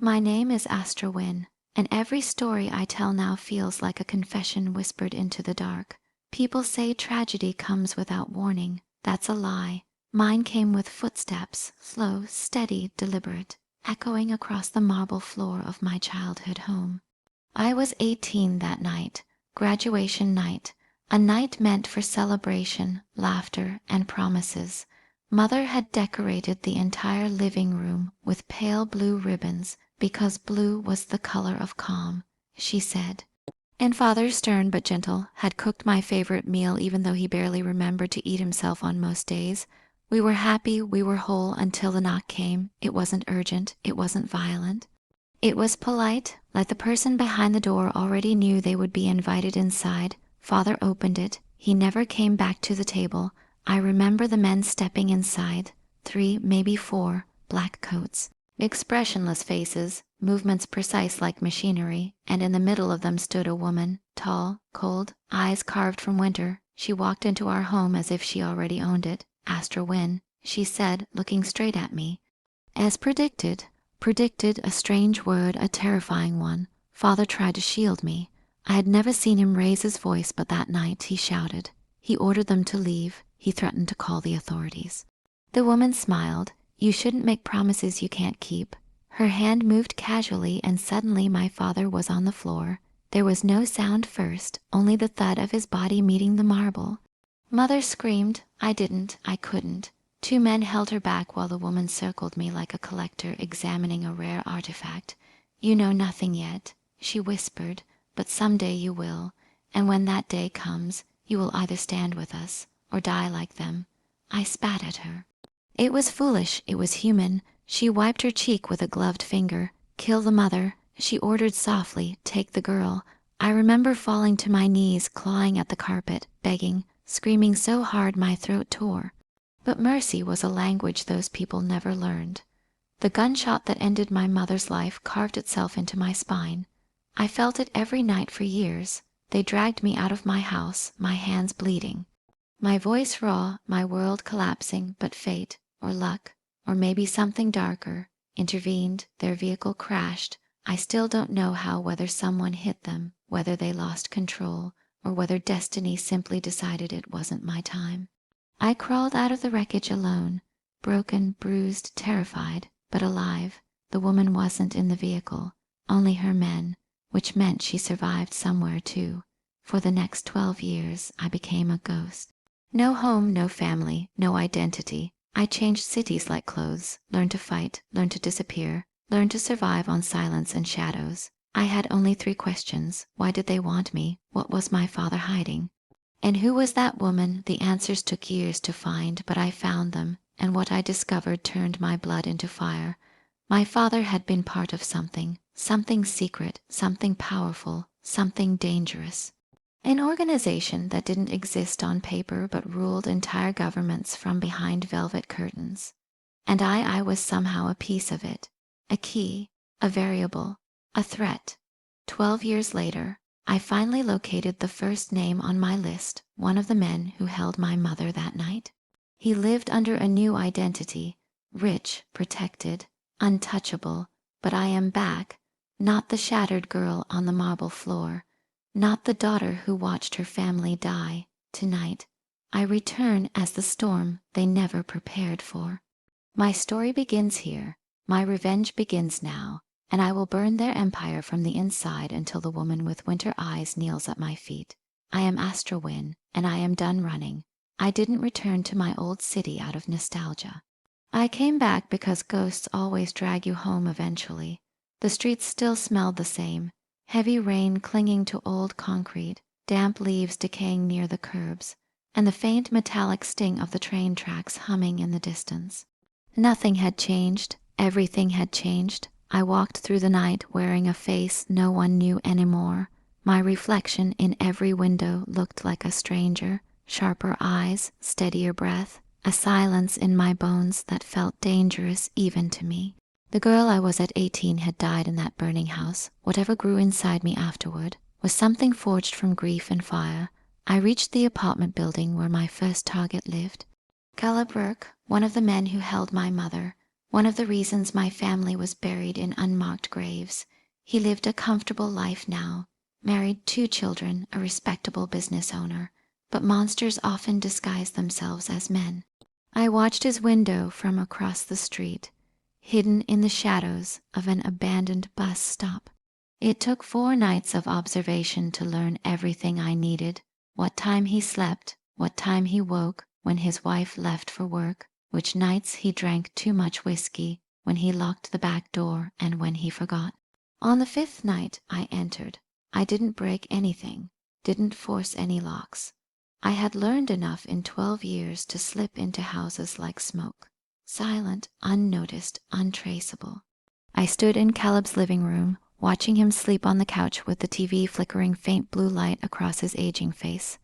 My name is Astra Wynn, and every story I tell now feels like a confession whispered into the dark. People say tragedy comes without warning. That's a lie. Mine came with footsteps, slow, steady, deliberate, echoing across the marble floor of my childhood home. I was 18 that night, graduation night, a night meant for celebration, laughter, and promises. Mother had decorated the entire living room with pale blue ribbons because blue was the color of calm, she said. And father, stern but gentle, had cooked my favorite meal even though he barely remembered to eat himself on most days. We were happy, we were whole until the knock came. It wasn't urgent, it wasn't violent. It was polite, like the person behind the door already knew they would be invited inside. Father opened it. He never came back to the table. I remember the men stepping inside, 3, maybe 4, black coats. Expressionless faces, movements precise like machinery, and in the middle of them stood a woman, tall, cold, eyes carved from winter. She walked into our home as if she already owned it. Astra Wynn, she said, looking straight at me. As predicted, a strange word, a terrifying one. Father tried to shield me. I had never seen him raise his voice, but that night he shouted. He ordered them to leave. He threatened to call the authorities. The woman smiled. You shouldn't make promises you can't keep. Her hand moved casually, and suddenly my father was on the floor. There was no sound first, only the thud of his body meeting the marble. Mother screamed. I didn't. I couldn't. 2 men held her back while the woman circled me like a collector examining a rare artifact. You know nothing yet, she whispered, but someday you will, and when that day comes, you will either stand with us or die like them. I spat at her. It was foolish, it was human. She wiped her cheek with a gloved finger. Kill the mother, she ordered softly, take the girl. I remember falling to my knees, clawing at the carpet, begging, screaming so hard my throat tore. But mercy was a language those people never learned. The gunshot that ended my mother's life carved itself into my spine. I felt it every night for years. They dragged me out of my house, my hands bleeding. My voice raw, my world collapsing, but fate, or luck, or maybe something darker, intervened. Their vehicle crashed. I still don't know how, whether someone hit them, whether they lost control, or whether destiny simply decided it wasn't my time. I crawled out of the wreckage alone, broken, bruised, terrified, but alive. The woman wasn't in the vehicle, only her men, which meant she survived somewhere too. For the next 12 years, I became a ghost. No home, no family, no identity. I changed cities like clothes, learned to fight, learned to disappear, learned to survive on silence and shadows. I had only 3 questions. Why did they want me? What was my father hiding? And who was that woman? The answers took years to find, but I found them, and what I discovered turned my blood into fire. My father had been part of something secret, something powerful, something dangerous. An organization that didn't exist on paper but ruled entire governments from behind velvet curtains. And I was somehow a piece of it, a key, a variable, a threat. 12 years later, I finally located the first name on my list, one of the men who held my mother that night. He lived under a new identity, rich, protected, untouchable, but I am back, not the shattered girl on the marble floor, not the daughter who watched her family die. Tonight, I return as the storm they never prepared for. My story begins here. My revenge begins now, and I will burn their empire from the inside until the woman with winter eyes kneels at my feet. I am Astra Wynn, and I am done running. I didn't return to my old city out of nostalgia. I came back because ghosts always drag you home eventually. The streets still smelled the same. Heavy rain clinging to old concrete, damp leaves decaying near the curbs, and the faint metallic sting of the train tracks humming in the distance. Nothing had changed. Everything had changed. I walked through the night wearing a face no one knew anymore. My reflection in every window looked like a stranger. Sharper eyes, steadier breath, a silence in my bones that felt dangerous even to me. The girl I was at 18 had died in that burning house. Whatever grew inside me afterward was something forged from grief and fire. I reached the apartment building where my first target lived. Caleb Burke, one of the men who held my mother, One of the reasons my family was buried in unmarked graves. He lived a comfortable life now, married 2 children, a respectable business owner, but monsters often disguise themselves as men. I watched his window from across the street, hidden in the shadows of an abandoned bus stop. It took 4 nights of observation to learn everything I needed: what time he slept, what time he woke when his wife left for work, which nights he drank too much whiskey, when he locked the back door, and when he forgot. On the 5th night I entered. I didn't break anything, didn't force any locks. I had learned enough in 12 years to slip into houses like smoke, silent, unnoticed, untraceable. I stood in Caleb's living room, watching him sleep on the couch with the TV flickering faint blue light across his aging face.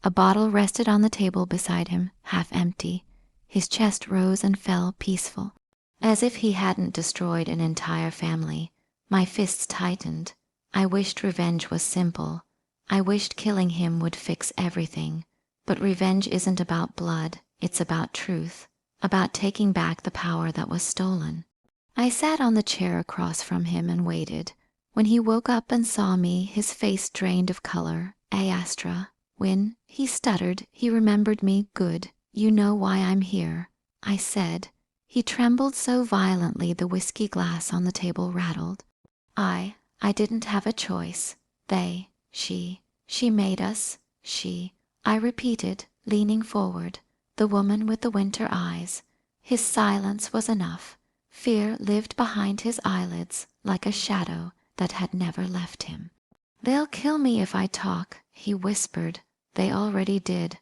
A bottle rested on the table beside him, half empty. His chest rose and fell peaceful, as if he hadn't destroyed an entire family. My fists tightened. I wished revenge was simple. I wished killing him would fix everything. But revenge isn't about blood, it's about truth, about taking back the power that was stolen. I sat on the chair across from him and waited. When he woke up and saw me, his face drained of color. Astra Wynn, he stuttered. He remembered me. Good. You know why I'm here, I said. He trembled so violently the whiskey glass on the table rattled. I didn't have a choice. She made us. I repeated, leaning forward. The woman with the winter eyes. His silence was enough. Fear lived behind his eyelids like a shadow that had never left him. They'll kill me if I talk, he whispered. They already did.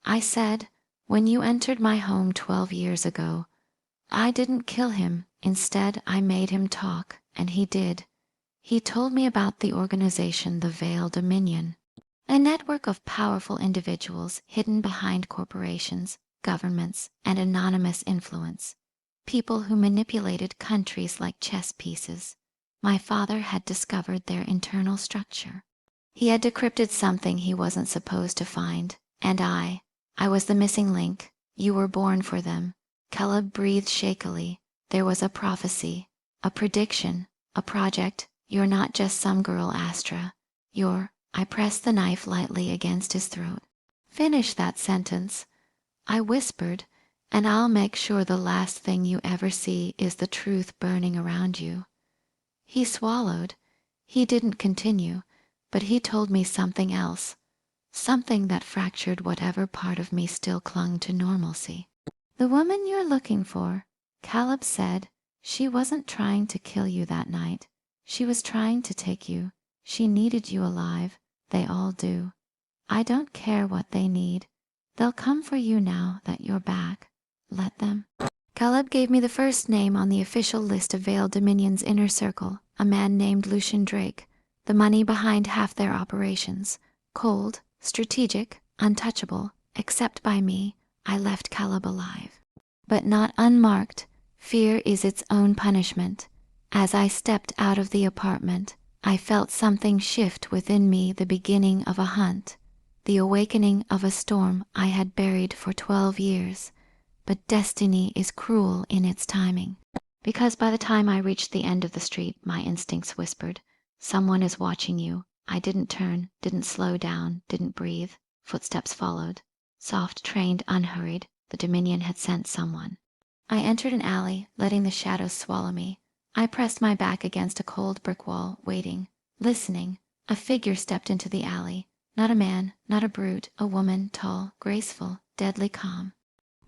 I said, when you entered my home 12 years ago, I didn't kill him. Instead, I made him talk, and he did. He told me about the organization, the Veil Dominion, a network of powerful individuals hidden behind corporations, governments, and anonymous influence. People who manipulated countries like chess pieces. My father had discovered their internal structure. He had decrypted something he wasn't supposed to find, and I was the missing link. You were born for them. Caleb breathed shakily. There was a prophecy, a prediction, a project. You're not just some girl, Astra. I pressed the knife lightly against his throat. Finish that sentence, I whispered, and I'll make sure the last thing you ever see is the truth burning around you. He swallowed. He didn't continue, but he told me something else, something that fractured whatever part of me still clung to normalcy. The woman you're looking for, Caleb said, she wasn't trying to kill you that night. She was trying to take you. She needed you alive. They all do. I don't care what they need. They'll come for you now that you're back. Let them. Caleb gave me the first name on the official list of Veil Dominion's inner circle, a man named Lucian Drake, the money behind half their operations. Cold, strategic, untouchable, except by me. I left Caleb alive. But not unmarked. Fear is its own punishment. As I stepped out of the apartment, I felt something shift within me, the beginning of a hunt, the awakening of a storm I had buried for 12 years. But destiny is cruel in its timing. Because by the time I reached the end of the street, my instincts whispered, someone is watching you. I didn't turn, didn't slow down, didn't breathe. Footsteps followed. Soft, trained, unhurried. The Dominion had sent someone. I entered an alley, letting the shadows swallow me. I pressed my back against a cold brick wall, waiting, listening. A figure stepped into the alley. Not a man, not a brute, a woman, tall, graceful, deadly calm.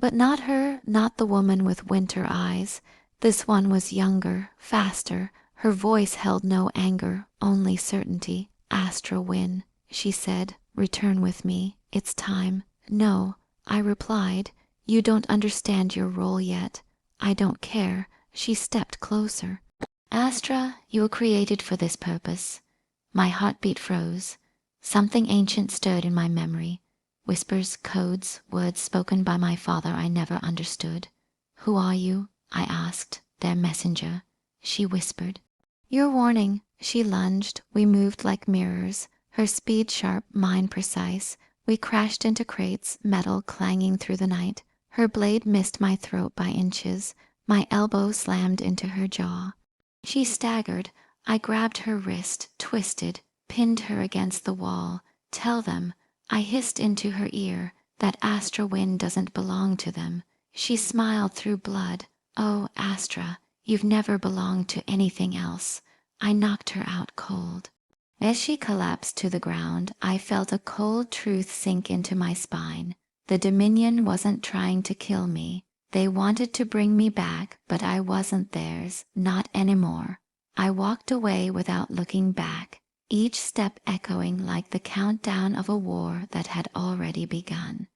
But not her, not the woman with winter eyes. This one was younger, faster. Her voice held no anger, only certainty. Astra Wynn, she said, return with me. It's time. No, I replied. You don't understand your role yet. I don't care. She stepped closer. Astra, you were created for this purpose. My heartbeat froze. Something ancient stirred in my memory. Whispers, codes, words spoken by my father I never understood. Who are you? I asked. Their messenger. She whispered. Your warning. She lunged. We moved like mirrors. Her speed sharp, mine precise. We crashed into crates, metal clanging through the night. Her blade missed my throat by inches. My elbow slammed into her jaw. She staggered. I grabbed her wrist, twisted, pinned her against the wall. Tell them, I hissed into her ear, that Astra Wynn doesn't belong to them. She smiled through blood. Oh, Astra, you've never belonged to anything else. I knocked her out cold. As she collapsed to the ground, I felt a cold truth sink into my spine. The Dominion wasn't trying to kill me. They wanted to bring me back, but I wasn't theirs, not anymore. I walked away without looking back, each step echoing like the countdown of a war that had already begun.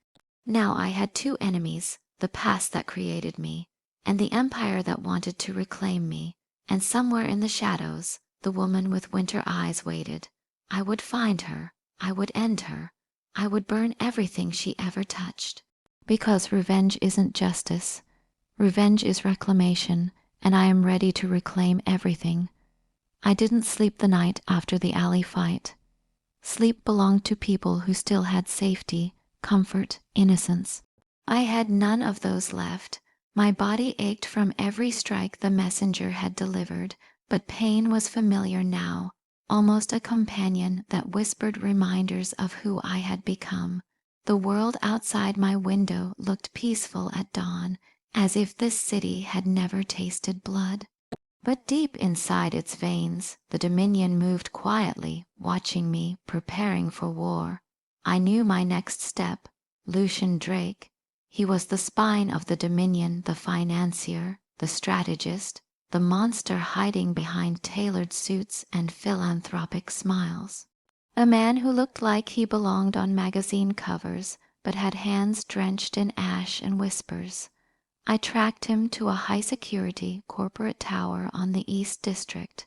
Now I had two enemies, the past that created me, and the empire that wanted to reclaim me, and somewhere in the shadows, the woman with winter eyes waited. I would find her. I would end her. I would burn everything she ever touched. Because revenge isn't justice. Revenge is reclamation, and I am ready to reclaim everything. I didn't sleep the night after the alley fight. Sleep belonged to people who still had safety, comfort, innocence. I had none of those left. My body ached from every strike the messenger had delivered, but pain was familiar now, almost a companion that whispered reminders of who I had become. The world outside my window looked peaceful at dawn, as if this city had never tasted blood. But deep inside its veins, the Dominion moved quietly, watching me, preparing for war. I knew my next step, Lucian Drake. He was the spine of the Dominion, the financier, the strategist, the monster hiding behind tailored suits and philanthropic smiles. A man who looked like he belonged on magazine covers, but had hands drenched in ash and whispers. I tracked him to a high-security corporate tower on the East District.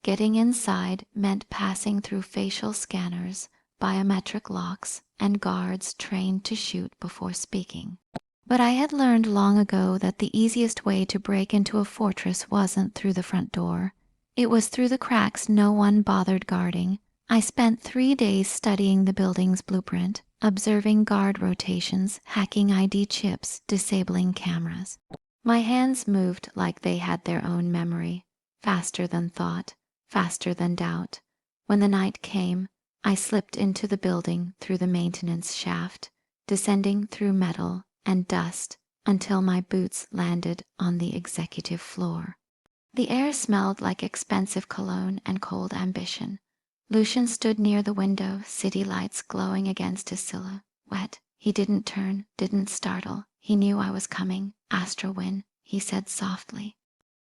Getting inside meant passing through facial scanners, biometric locks, and guards trained to shoot before speaking. But I had learned long ago that the easiest way to break into a fortress wasn't through the front door. It was through the cracks no one bothered guarding. I spent 3 days studying the building's blueprint, observing guard rotations, hacking ID chips, disabling cameras. My hands moved like they had their own memory, faster than thought, faster than doubt. When the night came, I slipped into the building through the maintenance shaft, descending through metal and dust until my boots landed on the executive floor. The air smelled like expensive cologne and cold ambition. Lucian stood near the window, city lights glowing against his silhouette. He didn't turn, didn't startle. He knew I was coming. Astra Wynn, he said softly.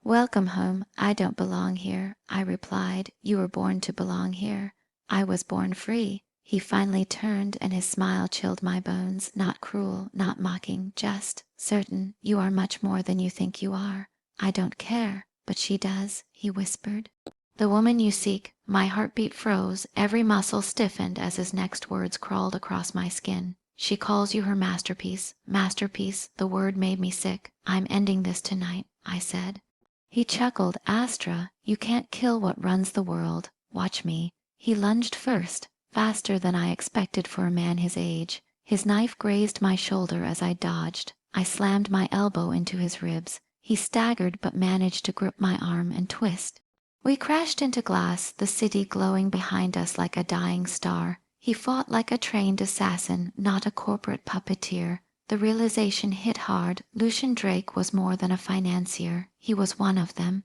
Welcome home. I don't belong here, I replied. You were born to belong here. I was born free. He finally turned, and his smile chilled my bones, not cruel, not mocking, just certain. You are much more than you think you are. I don't care, but she does, he whispered. The woman you seek. My heartbeat froze, every muscle stiffened as his next words crawled across my skin. She calls you her masterpiece. Masterpiece, the word made me sick. I'm ending this tonight, I said. He chuckled. Astra, you can't kill what runs the world. Watch me. He lunged first, faster than I expected for a man his age. His knife grazed my shoulder as I dodged. I slammed my elbow into his ribs. He staggered but managed to grip my arm and twist. We crashed into glass, the city glowing behind us like a dying star. He fought like a trained assassin, not a corporate puppeteer. The realization hit hard. Lucian Drake was more than a financier. He was one of them.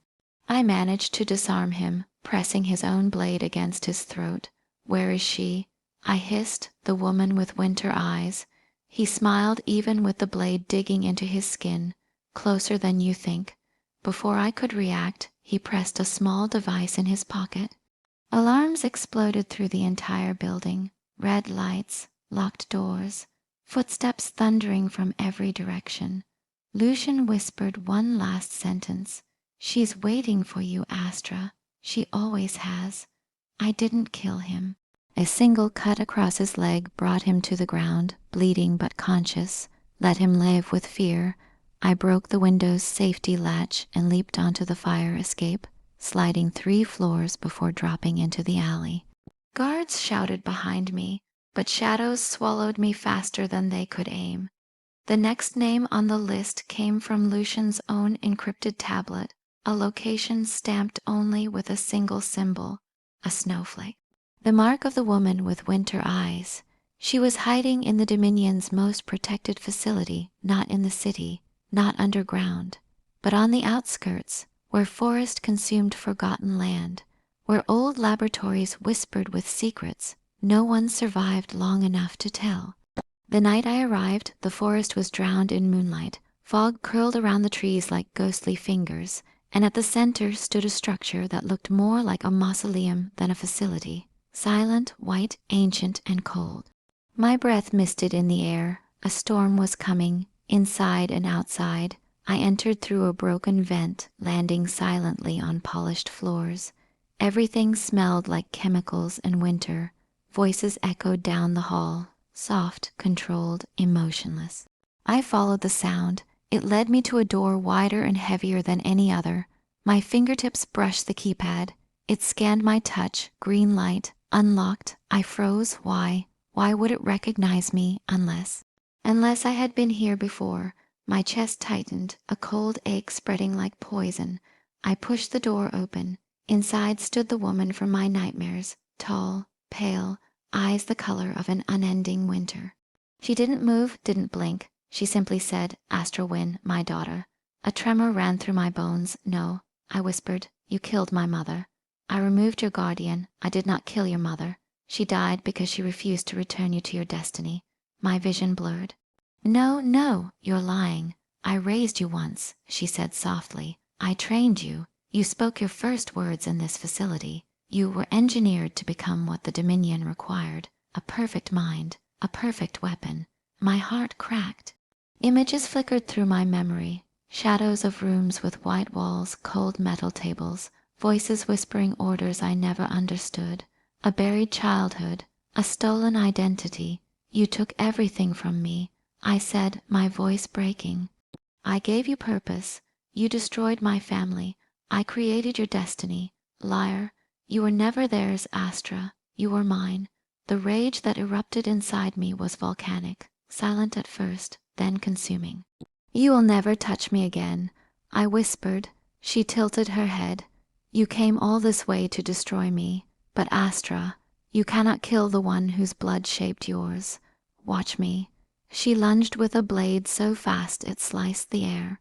I managed to disarm him, pressing his own blade against his throat. Where is she? I hissed, the woman with winter eyes. He smiled even with the blade digging into his skin. Closer than you think. Before I could react, he pressed a small device in his pocket. Alarms exploded through the entire building. Red lights, locked doors, footsteps thundering from every direction. Lucian whispered one last sentence. She's waiting for you, Astra. She always has. I didn't kill him. A single cut across his leg brought him to the ground, bleeding but conscious. Let him live with fear. I broke the window's safety latch and leaped onto the fire escape, sliding 3 floors before dropping into the alley. Guards shouted behind me, but shadows swallowed me faster than they could aim. The next name on the list came from Lucian's own encrypted tablet, a location stamped only with a single symbol, a snowflake. The mark of the woman with winter eyes. She was hiding in the Dominion's most protected facility, not in the city, not underground, but on the outskirts, where forest consumed forgotten land, where old laboratories whispered with secrets no one survived long enough to tell. The night I arrived, the forest was drowned in moonlight. Fog curled around the trees like ghostly fingers, and at the center stood a structure that looked more like a mausoleum than a facility. Silent, white, ancient, and cold. My breath misted in the air. A storm was coming, inside and outside. I entered through a broken vent, landing silently on polished floors. Everything smelled like chemicals and winter. Voices echoed down the hall, soft, controlled, emotionless. I followed the sound. It led me to a door wider and heavier than any other. My fingertips brushed the keypad. It scanned my touch, green light, unlocked. I froze. Why? Why would it recognize me unless I had been here before? My chest tightened, a cold ache spreading like poison. I pushed the door open. Inside stood the woman from my nightmares, tall, pale, eyes the color of an unending winter. She didn't move, didn't blink. She simply said, "Astra Wynn, my daughter." A tremor ran through my bones. "No," I whispered, "you killed my mother. I removed your guardian. I did not kill your mother. She died because she refused to return you to your destiny." My vision blurred. "No, no, you're lying. I raised you once," she said softly. "I trained you. You spoke your first words in this facility. You were engineered to become what the Dominion required, a perfect mind, a perfect weapon." My heart cracked. Images flickered through my memory, shadows of rooms with white walls, cold metal tables, voices whispering orders I never understood, a buried childhood, a stolen identity. "You took everything from me," I said, my voice breaking. "I gave you purpose. You destroyed my family. I created your destiny. Liar, you were never theirs, Astra. You were mine." The rage that erupted inside me was volcanic, silent at first, then consuming. "You will never touch me again," I whispered. She tilted her head. "You came all this way to destroy me, but Astra, you cannot kill the one whose blood shaped yours. Watch me." She lunged with a blade so fast it sliced the air.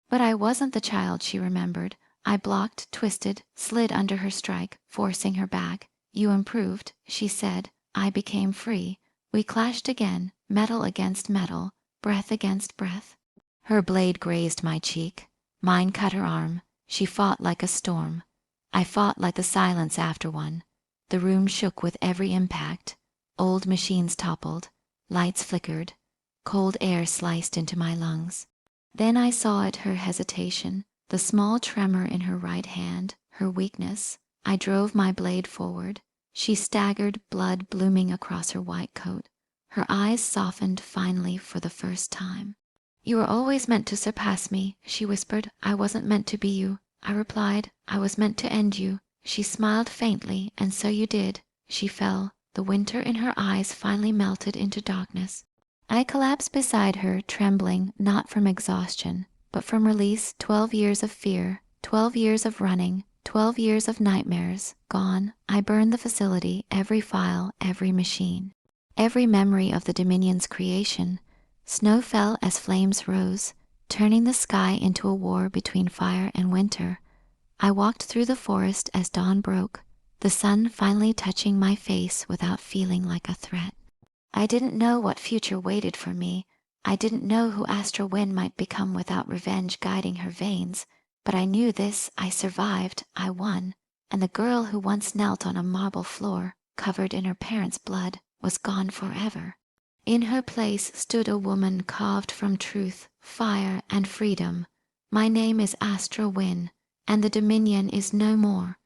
But I wasn't the child she remembered. I blocked, twisted, slid under her strike, forcing her back. "You improved," she said. I became free. We clashed again, metal against metal, breath against breath. Her blade grazed my cheek. Mine cut her arm. She fought like a storm. I fought like the silence after one. The room shook with every impact. Old machines toppled. Lights flickered. Cold air sliced into my lungs. Then I saw it, her hesitation, the small tremor in her right hand, her weakness. I drove my blade forward. She staggered, blood blooming across her white coat. Her eyes softened finally for the first time. "You were always meant to surpass me," she whispered. "I wasn't meant to be you." I replied, "I was meant to end you." She smiled faintly, "And so you did." She fell. The winter in her eyes finally melted into darkness. I collapsed beside her, trembling, not from exhaustion, but from release. 12 years of fear, 12 years of running, 12 years of nightmares, gone. I burned the facility, every file, every machine, every memory of the Dominion's creation. Snow fell as flames rose, turning the sky into a war between fire and winter. I walked through the forest as dawn broke, the sun finally touching my face without feeling like a threat. I didn't know what future waited for me. I didn't know who Astra Wynn might become without revenge guiding her veins. But I knew this: I survived, I won, and the girl who once knelt on a marble floor, covered in her parents' blood, was gone forever. In her place stood a woman carved from truth, fire, and freedom. My name is Astra Wynn, and the Dominion is no more.